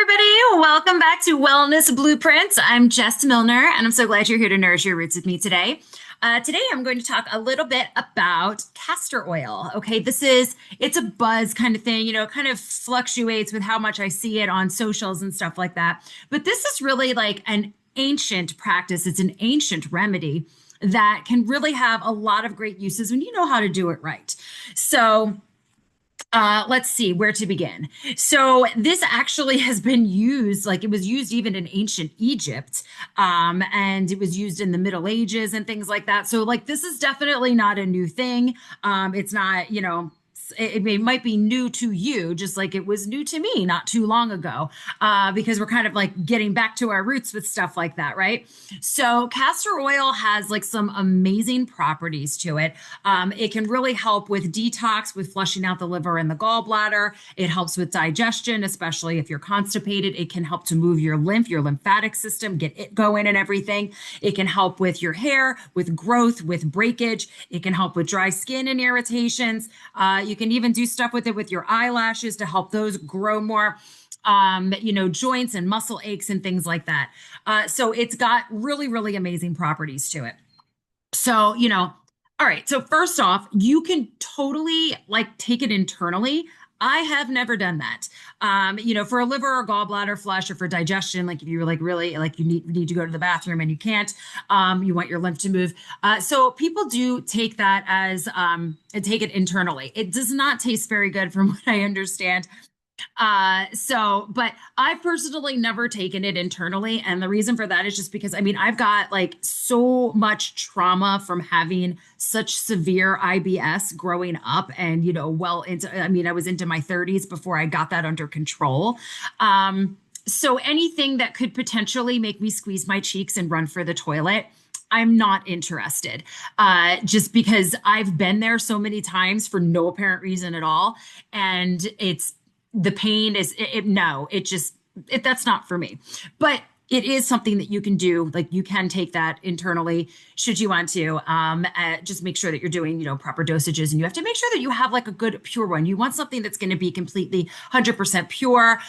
everybody. Welcome back to Wellness Blueprints. I'm Jess Milner, and I'm so glad you're here to nourish your roots with me today. Today, I'm going to talk a little bit about castor oil. Okay, it's a buzz kind of thing, it kind of fluctuates with how much I see it on socials and stuff like that. But this is really like an ancient practice, it's an ancient remedy that can really have a lot of great uses when you know how to do it right. So, let's see where to begin. So this actually has been used, like it was used even in ancient Egypt, and it was used in the Middle Ages and things like that. So like this is definitely not a new thing. It's not, it might be new to you, just like it was new to me not too long ago, because we're kind of like getting back to our roots with stuff like that, right? So castor oil has like some amazing properties to it. It can really help with detox, with flushing out the liver and the gallbladder. It helps with digestion, especially if you're constipated. It can help to move your lymphatic system, get it going and everything. It can help with your hair, with growth, with breakage. It can help with dry skin and irritations. You can even do stuff with it with your eyelashes to help those grow more, joints and muscle aches and things like that. So it's got really, really amazing properties to it. So, all right. So first off, you can totally like take it internally. I have never done that. For a liver or gallbladder flush or for digestion, like if you're like really like you need to go to the bathroom and you can't, you want your lymph to move. So people do take that as take it internally. It does not taste very good from what I understand. But I've personally never taken it internally. And the reason for that is just because, I've got like so much trauma from having such severe IBS growing up and, I was into my 30s before I got that under control. So anything that could potentially make me squeeze my cheeks and run for the toilet, I'm not interested, just because I've been there so many times for no apparent reason at all. And the pain is that's not for me. But it is something that you can do. Like you can take that internally should you want to. Just make sure that you're doing, proper dosages, and you have to make sure that you have like a good pure one. You want something that's going to be completely 100% pure.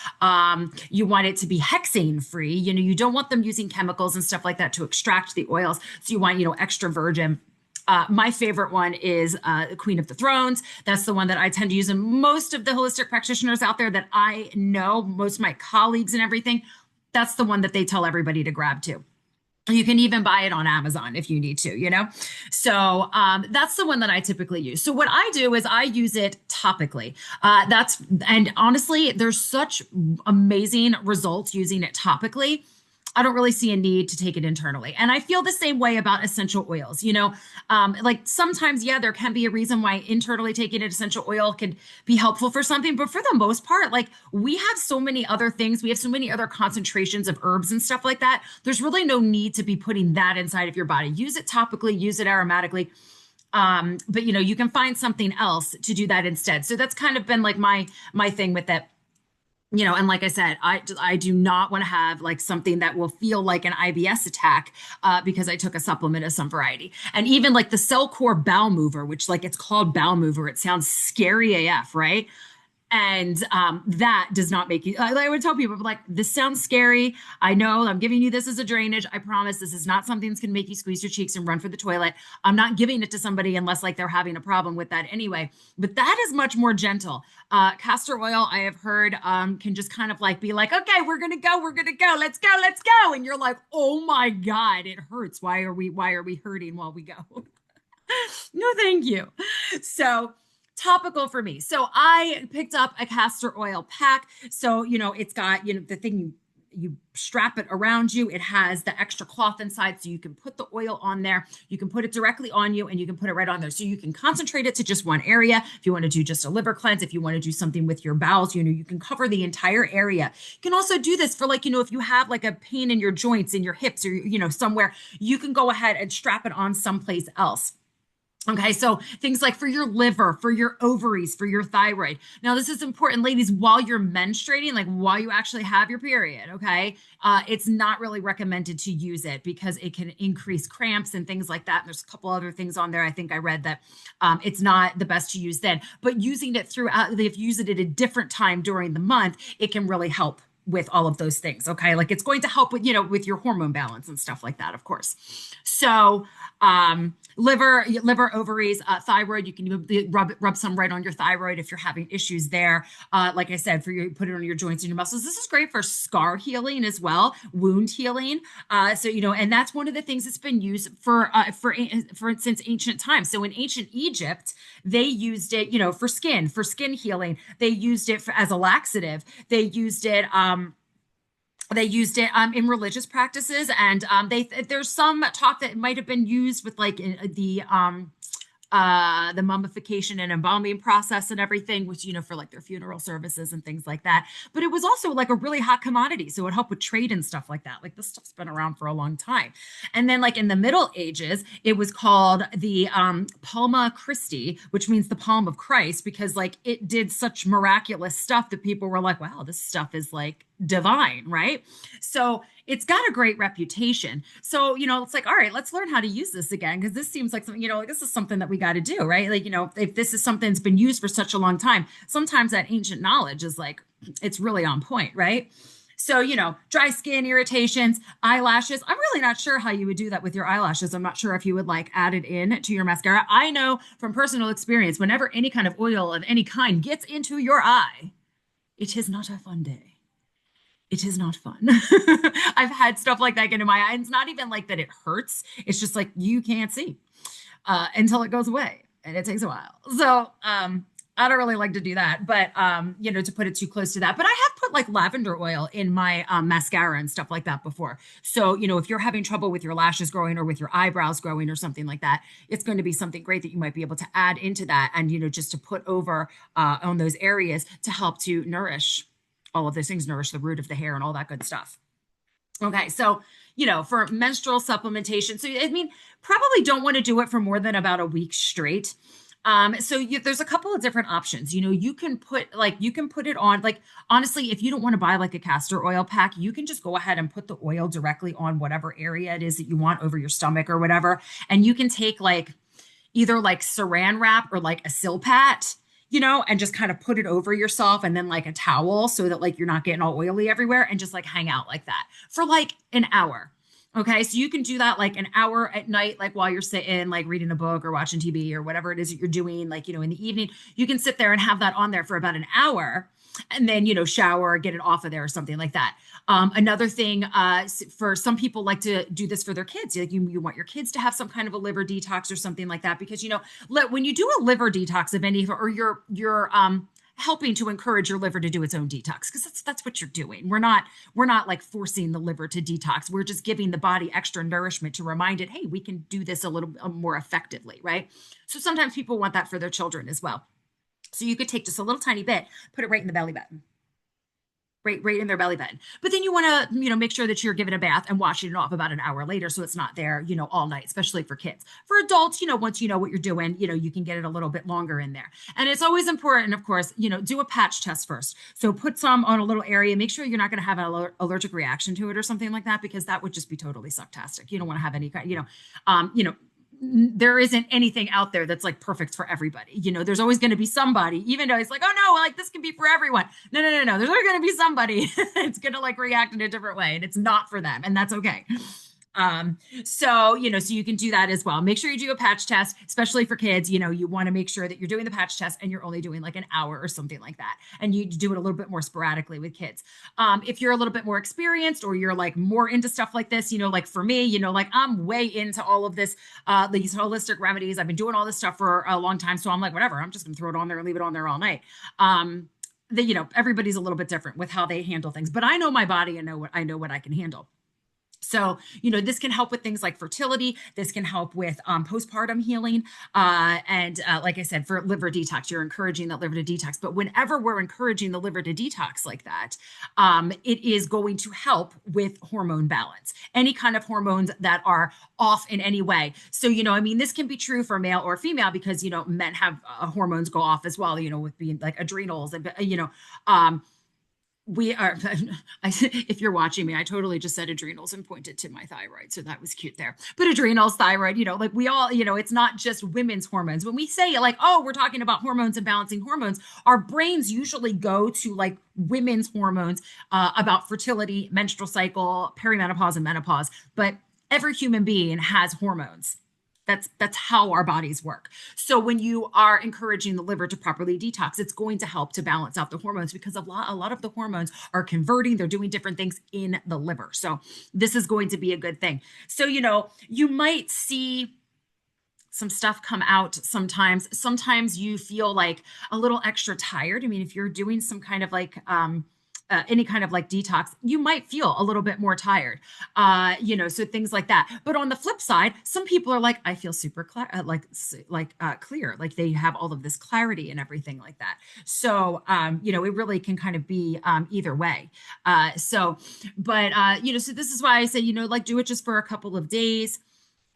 You want it to be hexane free. You don't want them using chemicals and stuff like that to extract the oils. So you want, extra virgin. My favorite one is Queen of the Thrones. That's the one that I tend to use. And most of the holistic practitioners out there that I know, most of my colleagues and everything, that's the one that they tell everybody to grab to. You can even buy it on Amazon if you need to, So that's the one that I typically use. So what I do is I use it topically. And honestly, there's such amazing results using it topically. I don't really see a need to take it internally. And I feel the same way about essential oils. Like sometimes, yeah, there can be a reason why internally taking an essential oil can be helpful for something. But for the most part, like we have so many other things, we have so many other concentrations of herbs and stuff like that. There's really no need to be putting that inside of your body. Use it topically, use it aromatically. But you can find something else to do that instead. So that's kind of been like my thing with it. And like I said, I do not want to have like something that will feel like an IBS attack because I took a supplement of some variety. And even like the Cell Core Bowel Mover, which like it's called Bowel Mover, it sounds scary AF, right? And that does not make you, I would tell people like, this sounds scary. I know I'm giving you this as a drainage. I promise this is not something that's going to make you squeeze your cheeks and run for the toilet. I'm not giving it to somebody unless like they're having a problem with that anyway. But that is much more gentle. Castor oil, I have heard, can just kind of like be like, okay, we're going to go. Let's go. And you're like, oh my God, it hurts. Why are we hurting while we go? No, thank you. So topical for me. So I picked up a castor oil pack. So, it's got, the thing you strap it around you. It has the extra cloth inside. So you can put the oil on there. You can put it directly on you and you can put it right on there. So you can concentrate it to just one area. If you want to do just a liver cleanse, if you want to do something with your bowels, you can cover the entire area. You can also do this for like, if you have like a pain in your joints, in your hips or, somewhere, you can go ahead and strap it on someplace else. Okay, so things like for your liver, for your ovaries, for your thyroid. Now, this is important, ladies, while you're menstruating, like while you actually have your period, okay? It's not really recommended to use it because it can increase cramps and things like that. And there's a couple other things on there. I think I read that it's not the best to use then, but using it throughout, if you use it at a different time during the month, it can really help with all of those things. Okay. Like it's going to help with, with your hormone balance and stuff like that, of course. So, liver, ovaries, thyroid, you can rub some right on your thyroid if you're having issues there. Like I said, for you, put it on your joints and your muscles. This is great for scar healing as well, wound healing. So, and that's one of the things that's been used for since ancient times. So in ancient Egypt, they used it, for skin healing. They used it as a laxative. They used it in religious practices, and there's some talk that it might have been used with like the mummification and embalming process and everything, which, for like their funeral services and things like that. But it was also like a really hot commodity. So it helped with trade and stuff like that. Like this stuff's been around for a long time. And then like in the Middle Ages, it was called the Palma Christi, which means the palm of Christ, because like it did such miraculous stuff that people were like, wow, this stuff is like divine, right? So it's got a great reputation. So, it's like, all right, let's learn how to use this again, because this seems like something, like this is something that we got to do, right? Like, if this is something that's been used for such a long time, sometimes that ancient knowledge is like, it's really on point, right? So, dry skin, irritations, eyelashes. I'm really not sure how you would do that with your eyelashes. I'm not sure if you would like add it in to your mascara. I know from personal experience, whenever any kind of oil of any kind gets into your eye, it is not a fun day. It is not fun. I've had stuff like that get into my eye. It's not even like that it hurts. It's just like you can't see until it goes away, and it takes a while. So I don't really like to do that, but to put it too close to that. But I have put like lavender oil in my mascara and stuff like that before. So, if you're having trouble with your lashes growing or with your eyebrows growing or something like that, it's going to be something great that you might be able to add into that, and just to put over on those areas to help to nourish all of those things, nourish the root of the hair and all that good stuff. Okay. So, for menstrual supplementation, so probably don't want to do it for more than about a week straight. There's a couple of different options. You can put it on, like, honestly, if you don't want to buy like a castor oil pack, you can just go ahead and put the oil directly on whatever area it is that you want over your stomach or whatever. And you can take like either like saran wrap or like a Silpat, and just kind of put it over yourself, and then like a towel so that like you're not getting all oily everywhere, and just like hang out like that for like an hour. Okay. So you can do that like an hour at night, like while you're sitting, like reading a book or watching TV or whatever it is that you're doing, like, in the evening, you can sit there and have that on there for about an hour, and then, shower, get it off of there or something like that. Another thing, for some people like to do this for their kids. Like you want your kids to have some kind of a liver detox or something like that, because, when you do a liver detox of any, or you're helping to encourage your liver to do its own detox, because that's what you're doing. We're not like forcing the liver to detox. We're just giving the body extra nourishment to remind it, hey, we can do this a little more effectively, right? So sometimes people want that for their children as well. So you could take just a little tiny bit, put it right in the belly button, right in their belly button. But then you want to, make sure that you're giving a bath and washing it off about an hour later, so it's not there, all night, especially for kids. For adults, once you know what you're doing, you can get it a little bit longer in there. And it's always important, of course, do a patch test first. So put some on a little area, make sure you're not going to have an allergic reaction to it or something like that, because that would just be totally sucktastic. You don't want to have any kind, there isn't anything out there that's like perfect for everybody. There's always going to be somebody, even though it's like, oh no, like this can be for everyone. No. There's always going to be somebody it's going to like react in a different way, and it's not for them, and that's okay. So you can do that as well. Make sure you do a patch test, especially for kids. You want to make sure that you're doing the patch test and you're only doing like an hour or something like that. And you do it a little bit more sporadically with kids. If you're a little bit more experienced, or you're like more into stuff like this, like for me, like I'm way into all of this, these holistic remedies. I've been doing all this stuff for a long time. So I'm like, whatever, I'm just gonna throw it on there and leave it on there all night. Everybody's a little bit different with how they handle things, but I know my body and I know what I can handle. So, this can help with things like fertility. This can help with postpartum healing. And like I said, for liver detox, you're encouraging that liver to detox. But whenever we're encouraging the liver to detox like that, it is going to help with hormone balance, any kind of hormones that are off in any way. So, this can be true for male or female, because, men have hormones go off as well, with being like adrenals and, we are, if you're watching me, I totally just said adrenals and pointed to my thyroid. So that was cute there. But adrenals, thyroid, like we all, it's not just women's hormones. When we say like, oh, we're talking about hormones and balancing hormones, our brains usually go to like women's hormones, about fertility, menstrual cycle, perimenopause, and menopause. But every human being has hormones. That's how our bodies work. So when you are encouraging the liver to properly detox, it's going to help to balance out the hormones, because a lot of the hormones are converting, they're doing different things in the liver. So this is going to be a good thing. So you might see some stuff come out sometimes. Sometimes you feel like a little extra tired. I mean, if you're doing some kind of like any kind of like detox, you might feel a little bit more tired, so things like that. But on the flip side, some people are like, I feel super clear, like they have all of this clarity and everything like that. So, it really can kind of be either way. So this is why I say, like do it just for a couple of days.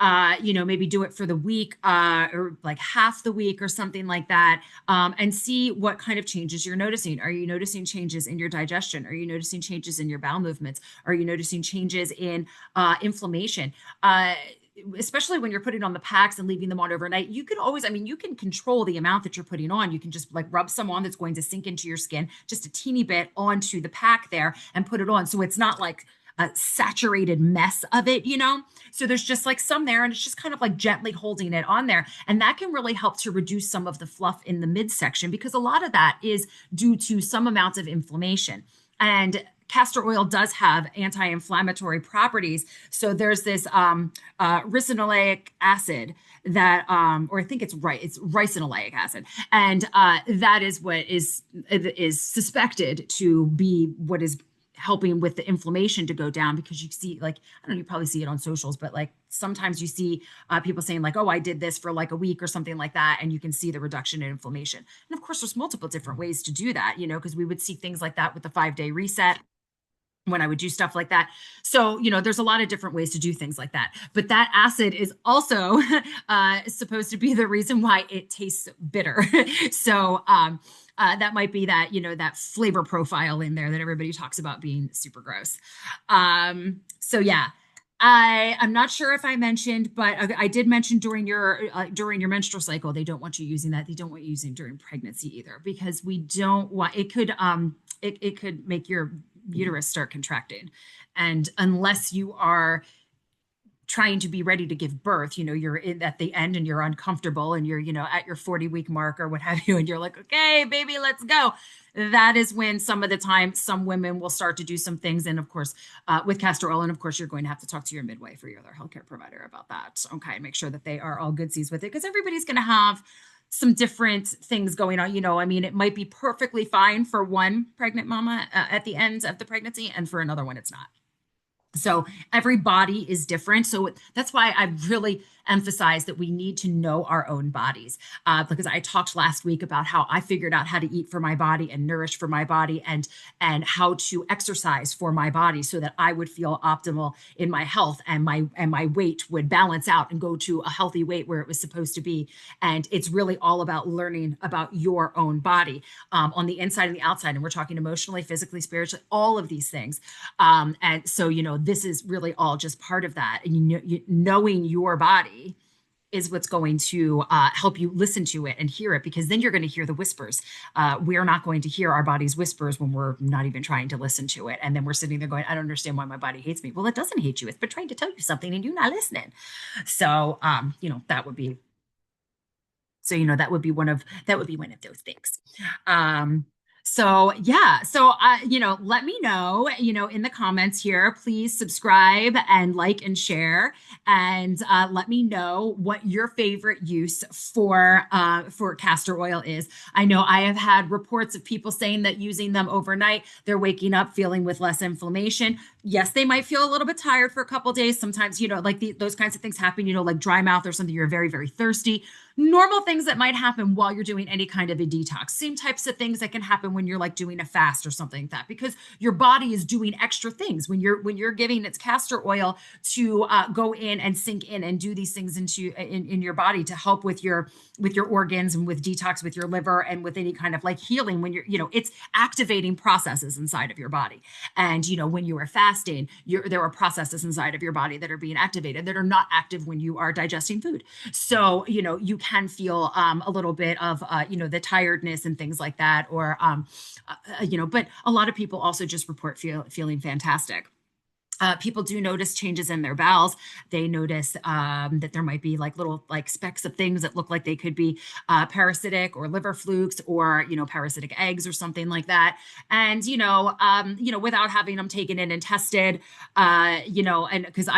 Maybe do it for the week, or like half the week or something like that, and see what kind of changes you're noticing. Are you noticing changes in your digestion? Are you noticing changes in your bowel movements? Are you noticing changes in inflammation? Especially when you're putting on the packs and leaving them on overnight, you can always, you can control the amount that you're putting on. You can just like rub some on that's going to sink into your skin, just a teeny bit onto the pack there, and put it on. So it's not like a saturated mess of it. So there's just like some there, and it's just kind of like gently holding it on there. And that can really help to reduce some of the fluff in the midsection, because a lot of that is due to some amounts of inflammation. And castor oil does have anti-inflammatory properties. So there's this ricinoleic acid that, or I think it's ricinoleic acid, and that is what is suspected to be what is helping with the inflammation to go down. Because you see, like, I don't know, you probably see it on socials, but like sometimes you see people saying like, oh, I did this for like a week or something like that, and you can see the reduction in inflammation. And of course there's multiple different ways to do that, because we would see things like that with the 5-day reset when I would do stuff like that. So, there's a lot of different ways to do things like that. But that acid is also supposed to be the reason why it tastes bitter. So, that might be that, that flavor profile in there that everybody talks about being super gross. So yeah, I'm not sure if I mentioned, but I did mention during your menstrual cycle, they don't want you using that. They don't want you using during pregnancy either, because we don't want, it could make your uterus start contracting. And unless you are trying to be ready to give birth, you're at the end and you're uncomfortable and you're, at your 40-week mark or what have you, and you're like, okay, baby, let's go. That is when some of the time some women will start to do some things. And of course, with castor oil, and of course, you're going to have to talk to your midwife or your other healthcare provider about that. Okay. Make sure that they are all goodsies with it, because everybody's going to have some different things going on. It might be perfectly fine for one pregnant mama at the end of the pregnancy, and for another one, it's not. So every body is different. So that's why I really emphasize that we need to know our own bodies, because I talked last week about how I figured out how to eat for my body and nourish for my body, and how to exercise for my body so that I would feel optimal in my health, and my weight would balance out and go to a healthy weight where it was supposed to be. And it's really all about learning about your own body, on the inside and the outside. And we're talking emotionally, physically, spiritually, all of these things. And so, this is really all just part of that. And knowing your body is what's going to help you listen to it and hear it, because then you're going to hear the whispers. We're not going to hear our body's whispers when we're not even trying to listen to it. And then we're sitting there going, I don't understand why my body hates me. Well, it doesn't hate you. It's been trying to tell you something and you're not listening. So, that would be, that would be one of those things. So yeah, so let me know, in the comments here. Please subscribe and like and share, and let me know what your favorite use for castor oil is. I know I have had reports of people saying that using them overnight, they're waking up feeling with less inflammation. Yes, they might feel a little bit tired for a couple days. Sometimes, like those kinds of things happen, like dry mouth or something. You're very, very thirsty. normal things that might happen while you're doing any kind of a detox. Same types of things that can happen when you're like doing a fast or something like that, because your body is doing extra things when you're giving its castor oil to go in and sink in and do these things in your body to help with your organs and with detox with your liver and with any kind of like healing. When you're, it's activating processes inside of your body. And when you are fasting, there are processes inside of your body that are being activated that are not active when you are digesting food. So you can feel a little bit of the tiredness and things like that, or but a lot of people also just report feeling fantastic. People do notice changes in their bowels. They notice that there might be like little like specks of things that look like they could be parasitic or liver flukes or parasitic eggs or something like that. And without having them taken in and tested, and because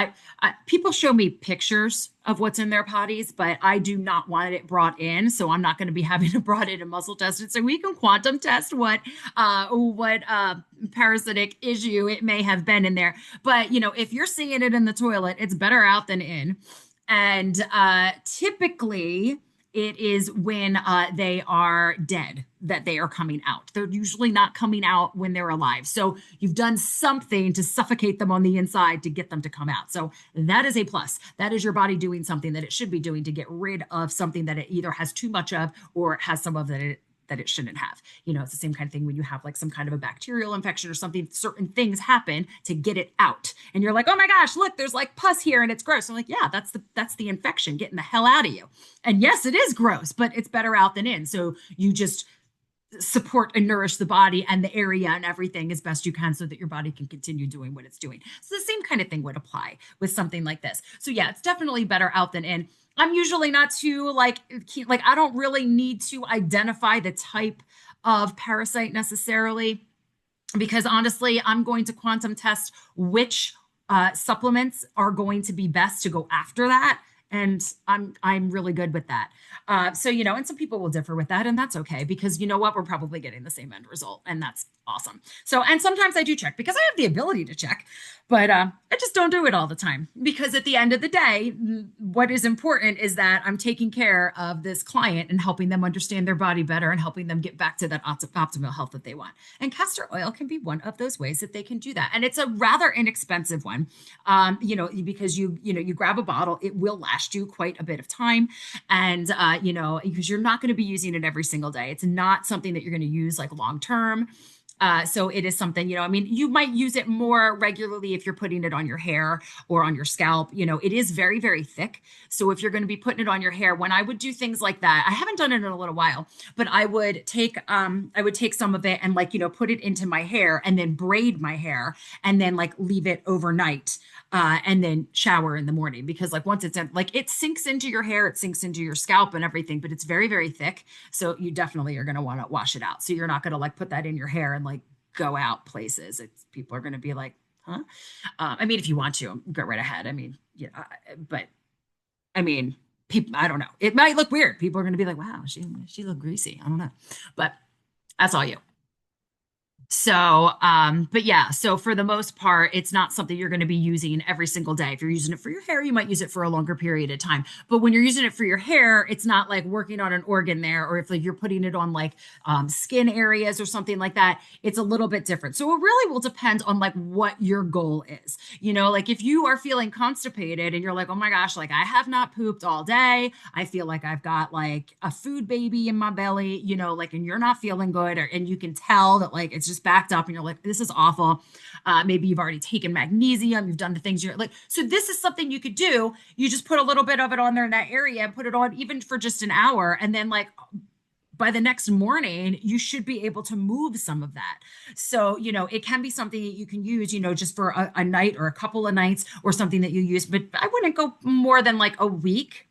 people show me pictures of what's in their potties, but I do not want it brought in, so I'm not going to be having it brought in and muscle tested. So we can quantum test what parasitic issue it may have been in there. But if you're seeing it in the toilet, it's better out than in. And typically, it is when they are dead that they are coming out. They're usually not coming out when they're alive. So you've done something to suffocate them on the inside to get them to come out. So that is a plus. That is your body doing something that it should be doing to get rid of something that it either has too much of or it has some of that it shouldn't have. It's the same kind of thing when you have like some kind of a bacterial infection or something. Certain things happen to get it out, and you're like, oh my gosh, look, there's like pus here and it's gross. I'm like, yeah, that's the infection getting the hell out of you. And yes, it is gross, but it's better out than in. So you just support and nourish the body and the area and everything as best you can so that your body can continue doing what it's doing. So the same kind of thing would apply with something like this. So yeah, it's definitely better out than in. I'm usually not too like I don't really need to identify the type of parasite necessarily, because honestly, I'm going to quantum test which supplements are going to be best to go after that. And I'm really good with that. So and some people will differ with that, and that's okay, because you know what, we're probably getting the same end result, and that's awesome. So, and sometimes I do check because I have the ability to check, but I just don't do it all the time, because at the end of the day, what is important is that I'm taking care of this client and helping them understand their body better and helping them get back to that optimal health that they want. And castor oil can be one of those ways that they can do that, and it's a rather inexpensive one, because you grab a bottle, it will last you quite a bit of time, and because you're not going to be using it every single day. It's not something that you're going to use like long term. So it is something, you might use it more regularly if you're putting it on your hair or on your scalp. It is very, very thick. So if you're going to be putting it on your hair, when I would do things like that, I haven't done it in a little while, but I would take some of it and put it into my hair and then braid my hair and then leave it overnight. And then shower in the morning, because once it's in, it sinks into your hair, it sinks into your scalp and everything, but it's very, very thick. So you definitely are going to want to wash it out. So you're not going to put that in your hair and go out places. People are going to be like, huh? I mean, if you want to, go right ahead. I mean, yeah, but I mean, people, I don't know. It might look weird. People are going to be like, wow, she looked greasy. I don't know, but that's all you. So, but yeah, so for the most part, it's not something you're going to be using every single day. If you're using it for your hair, you might use it for a longer period of time. But when you're using it for your hair, it's not like working on an organ there, or if you're putting it on skin areas or something like that, it's a little bit different. So it really will depend on what your goal is. If you are feeling constipated and you're like, oh my gosh, I have not pooped all day. I feel like I've got a food baby in my belly, and you're not feeling good, and you can tell that it's just backed up and you're like, this is awful. Maybe you've already taken magnesium, you've done the things you're like, so this is something you could do. You just put a little bit of it on there in that area and put it on even for just an hour. And then by the next morning, you should be able to move some of that. So, it can be something that you can use, just for a night or a couple of nights, or something that you use, but I wouldn't go more than a week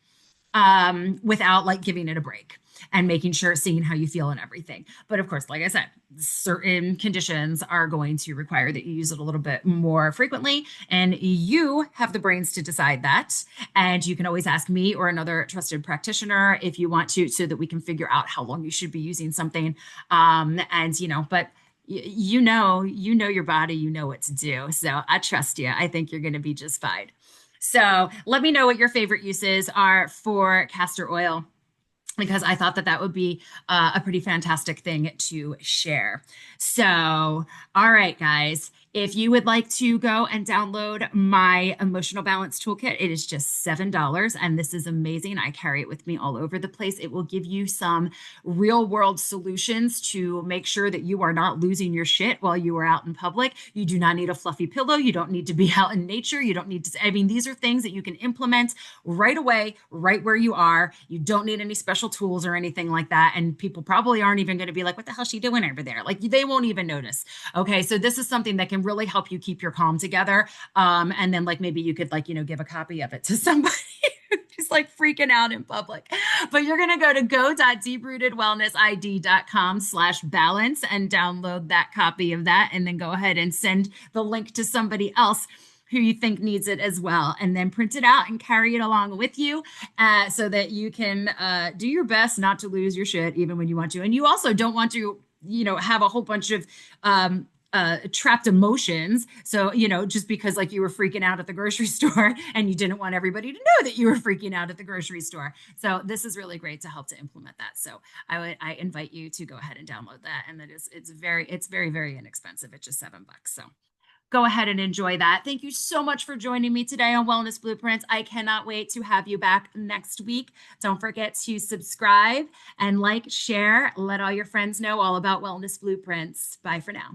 without giving it a break and making sure, seeing how you feel and everything. But of course, like I said, certain conditions are going to require that you use it a little bit more frequently, and you have the brains to decide that. And you can always ask me or another trusted practitioner if you want to, so that we can figure out how long you should be using something. But you know your body, you know what to do. So I trust you. I think you're going to be just fine. So let me know what your favorite uses are for castor oil. because I thought that that would be a pretty fantastic thing to share. So, all right, guys, if you would like to go and download my emotional balance toolkit, it is just $7. And this is amazing. I carry it with me all over the place. It will give you some real world solutions to make sure that you are not losing your shit while you are out in public. You do not need a fluffy pillow. You don't need to be out in nature. You don't need to, I mean, these are things that you can implement right away, right where you are. You don't need any special tools or anything like that. And people probably aren't even going to be like, what the hell is she doing over there? Like they won't even notice. Okay. So this is something that can really help you keep your calm together. And then like maybe you could like, give a copy of it to somebody who's like freaking out in public. But you're going to go to go.deeprootedwellnessid.com/balance and download that copy of that. And then go ahead and send the link to somebody else who you think needs it as well, and then print it out and carry it along with you so that you can do your best not to lose your shit even when you want to. And you also don't want to, have a whole bunch of trapped emotions. So, just because like you were freaking out at the grocery store and you didn't want everybody to know that you were freaking out at the grocery store. So this is really great to help to implement that. So I invite you to go ahead and download that. And it's very, very inexpensive. It's just $7. So go ahead and enjoy that. Thank you so much for joining me today on Wellness Blueprints. I cannot wait to have you back next week. Don't forget to subscribe and like, share, let all your friends know all about Wellness Blueprints. Bye for now.